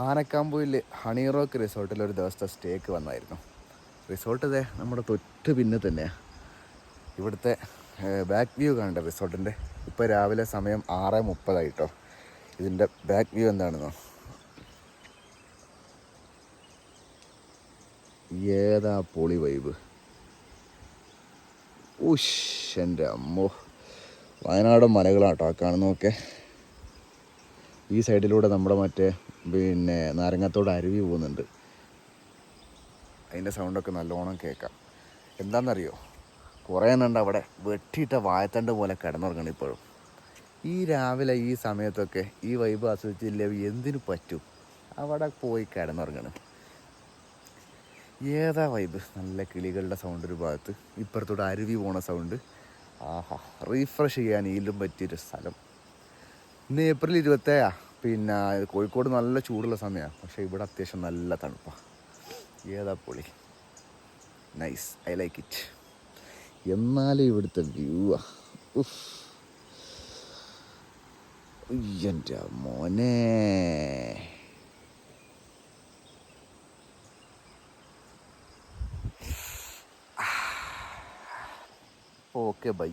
ആനക്കാമ്പൂയിൽ honey rock റിസോർട്ടിൽ ഒരു ദിവസത്തെ സ്റ്റേക്ക് വന്നായിരുന്നു. റിസോർട്ട് ഇതേ നമ്മുടെ തൊട്ട് പിന്നെ തന്നെയാണ്. ഇവിടുത്തെ ബാക്ക് വ്യൂ കാണണ്ട റിസോർട്ടിൻ്റെ. ഇപ്പോൾ രാവിലെ സമയം 6:30 ഇതിൻ്റെ ബാക്ക് വ്യൂ എന്താണെന്നോ, ഏതാ പൊളി വൈബ്. ഉഷ് എൻ്റെ അമ്മോ, വയനാടൻ മലകളാട്ടോ കാണുന്നതൊക്കെ. ഈ സൈഡിലൂടെ നമ്മുടെ നാരങ്ങത്തോട് അരുവി പോകുന്നുണ്ട്. അതിൻ്റെ സൗണ്ടൊക്കെ നല്ലോണം കേൾക്കാം. എന്താണെന്നറിയോ, കുറേ എണ്ണുണ്ട് അവിടെ വെട്ടിയിട്ട വാഴത്തണ്ട് പോലെ കിടന്നുറങ്ങണം ഇപ്പോഴും. ഈ രാവിലെ ഈ സമയത്തൊക്കെ ഈ വൈബ് ആസ്വദിച്ചില്ലേ എന്തിനു പറ്റും, അവിടെ പോയി കിടന്നുറങ്ങണം. ഏതാ വൈബ്. നല്ല കിളികളുടെ സൗണ്ട് ഒരു ഭാഗത്ത്, ഇപ്പുറത്തോട്ട് അരുവി പോണ സൗണ്ട്. ആഹാ, റീഫ്രഷ് ചെയ്യാൻ ഈലും പറ്റിയൊരു സ്ഥലം. ഇന്ന് ഏപ്രിൽ 27. കോഴിക്കോട് നല്ല ചൂടുള്ള സമയമാണ്, പക്ഷേ ഇവിടെ അത്യാവശ്യം നല്ല തണുപ്പാണ്. ഏതാ പൊളി. Nice, I like it. എന്നാലും ഇവിടുത്തെ വ്യൂ എൻ്റെ മോനെ. Okay, by.